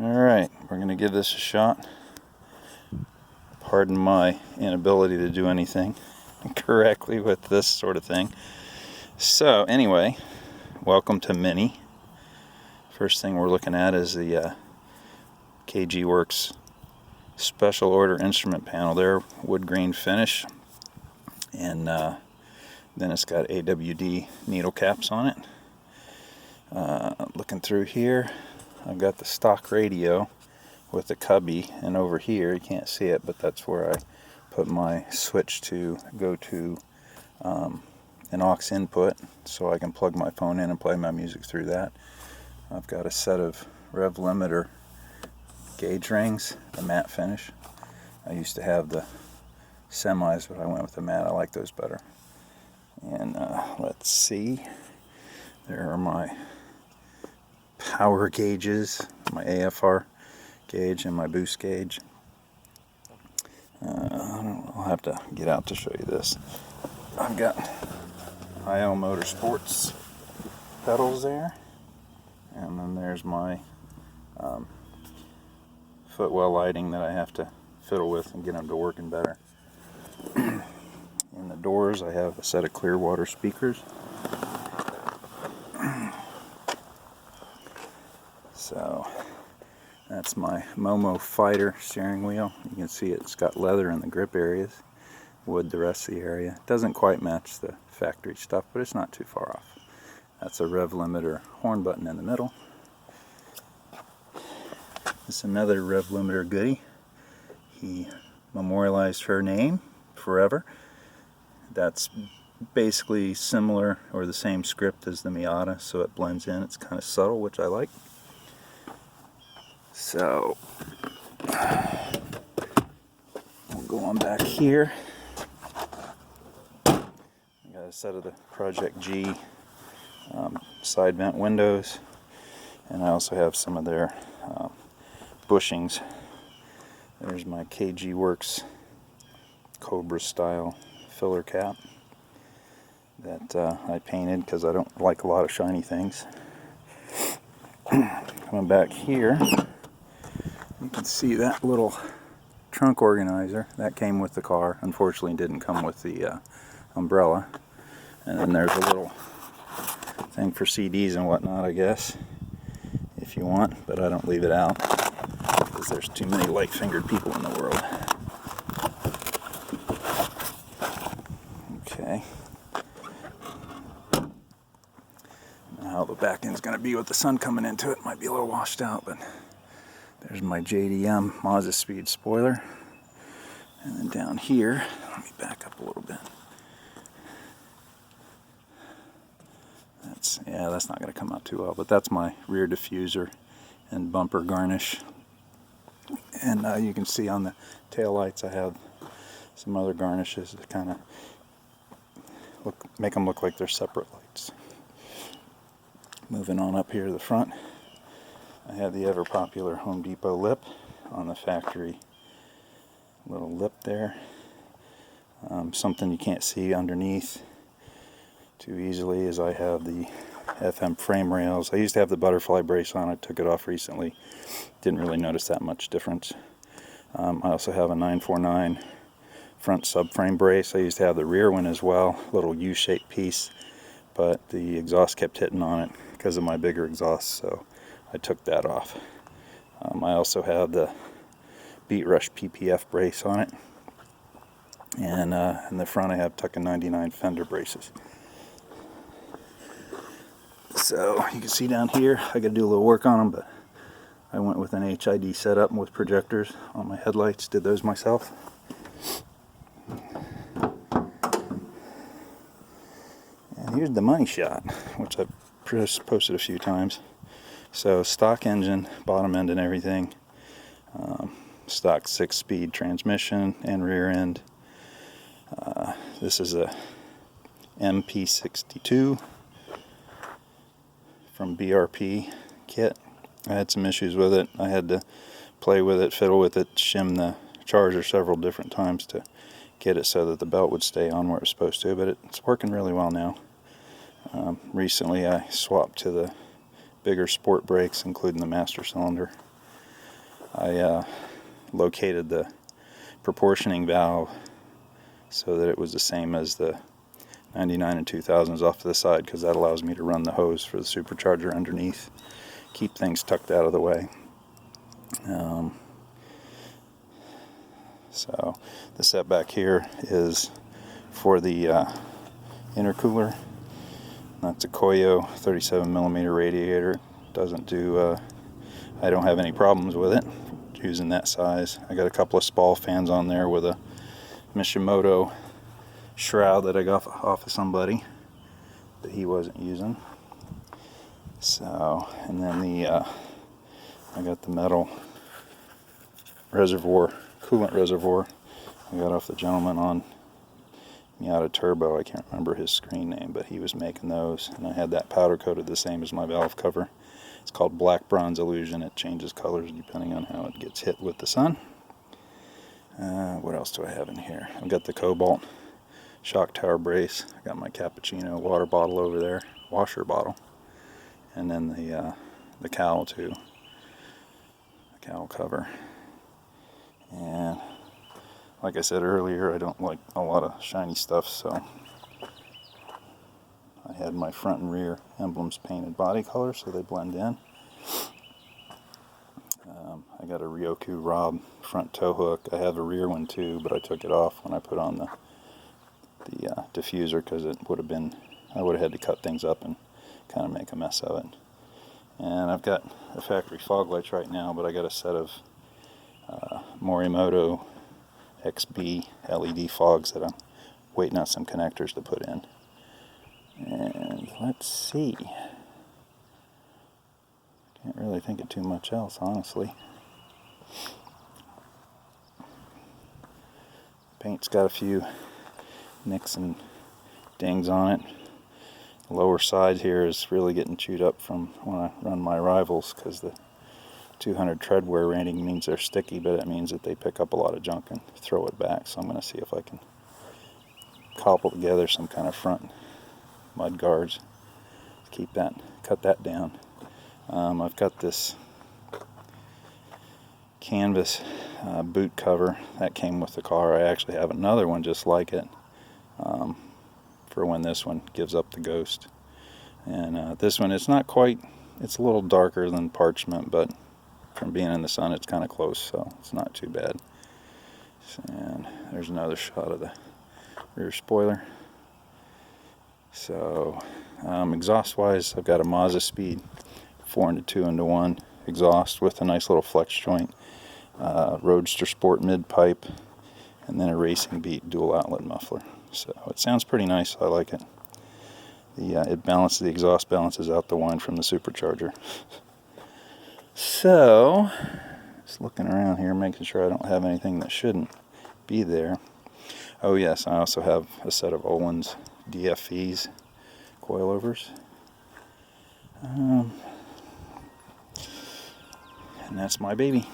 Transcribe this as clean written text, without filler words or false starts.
Alright, we're going to give this a shot. Pardon my inability to do anything correctly with this sort of thing. So anyway, welcome to Mini. First thing we're looking at is the KG Works special order instrument panel there, wood grain finish, and then it's got AWD needle caps on it. Looking through here, I've got the stock radio with the cubby, and over here you can't see it, but that's where I put my switch to go to an aux input so I can plug my phone in and play my music through that. I've got a set of rev limiter gauge rings, the matte finish. I used to have the semis, but I went with the matte. I like those better. And let's see, there are my power gauges, my AFR gauge and my boost gauge. I'll have to get out to show you this. I've got IO Motorsports pedals there, and then there's my footwell lighting that I have to fiddle with and get them to working better. In the doors I have a set of Clearwater speakers. So that's my Momo Fighter steering wheel. You can see it's got leather in the grip areas, wood the rest of the area. It doesn't quite match the factory stuff, but it's not too far off. That's a rev limiter horn button in the middle. It's another rev limiter goodie. He memorialized her name forever. That's basically similar or the same script as the Miata, so it blends in. It's kind of subtle, which I like. So we'll go on back here. I got a set of the Project G side vent windows, and I also have some of their bushings. There's my KG Works Cobra style filler cap that I painted because I don't like a lot of shiny things. Coming back here, you can see that little trunk organizer that came with the car. Unfortunately, didn't come with the umbrella. And then there's a little thing for CDs and whatnot, I guess, if you want, but I don't leave it out because there's too many light-fingered people in the world. Okay. How the back end's going to be with the sun coming into it might be a little washed out, but there's my JDM Mazda Speed spoiler. And then down here, let me back up a little bit. That's not going to come out too well, but that's my rear diffuser and bumper garnish. And you can see on the tail lights I have some other garnishes that kind of make them look like they're separate lights. Moving on up here to the front, I have the ever popular Home Depot lip on the factory little lip there. Something you can't see underneath too easily is I have the FM frame rails. I used to have the butterfly brace on. I took it off recently. Didn't really notice that much difference. I also have a 949 front subframe brace. I used to have the rear one as well, little U-shaped piece, but the exhaust kept hitting on it because of my bigger exhaust, so I took that off. I also have the Beat Rush PPF brace on it, and in the front I have Tuckin 99 fender braces. So you can see down here I got to do a little work on them, but I went with an HID setup with projectors on my headlights, did those myself. And here's the money shot, which I've posted a few times. So stock engine, bottom end and everything, stock 6-speed transmission and rear end. This is a MP62 from BRP kit. I had some issues with it. I had to play with it, fiddle with it, shim the charger several different times to get it so that the belt would stay on where it's supposed to, but it's working really well now. Recently I swapped to the bigger sport brakes, including the master cylinder, I located the proportioning valve so that it was the same as the 99 and 2000s off to the side, because that allows me to run the hose for the supercharger underneath, keep things tucked out of the way. So the setback here is for the intercooler. That's a Koyo 37 millimeter radiator. Doesn't do, I don't have any problems with it using that size. I got a couple of Spall fans on there with a Mishimoto shroud that I got off of somebody that he wasn't using. So, and then I got the metal reservoir, coolant reservoir I got off the gentleman on Miata Turbo. I can't remember his screen name, but he was making those, and I had that powder coated the same as my valve cover. It's called Black Bronze Illusion. It changes colors depending on how it gets hit with the sun. What else do I have in here? I've got the Cobalt shock tower brace. I got my cappuccino water bottle over there, washer bottle, and then the cowl too, the cowl cover. And like I said earlier, I don't like a lot of shiny stuff, so I had my front and rear emblems painted body color so they blend in. I got a Ryoku Rob front tow hook. I have a rear one too, but I took it off when I put on the diffuser, because it would have been, I would have had to cut things up and kind of make a mess of it. And I've got a factory fog lights right now, but I got a set of Morimoto XB LED fogs that I'm waiting on some connectors to put in. And let's see. Can't really think of too much else, honestly. Paint's got a few nicks and dings on it. The lower side here is really getting chewed up from when I run my rivals, because the 200 tread wear rating means they're sticky, but it means that they pick up a lot of junk and throw it back. So I'm going to see if I can cobble together some kind of front mud guards to keep that, cut that down. I've got this canvas boot cover that came with the car. I actually have another one just like it for when this one gives up the ghost. And this one, it's not quite, it's a little darker than parchment, but from being in the sun it's kind of close, so it's not too bad. And there's another shot of the rear spoiler. So exhaust wise, I've got a Mazda Speed 4-2-1 exhaust with a nice little flex joint, Roadster Sport mid pipe, and then a Racing Beat dual outlet muffler. So it sounds pretty nice. I like it. It balances, the exhaust balances out the whine from the supercharger. So just looking around here, making sure I don't have anything that shouldn't be there. Oh yes, I also have a set of Olin's DFEs coilovers. And that's my baby.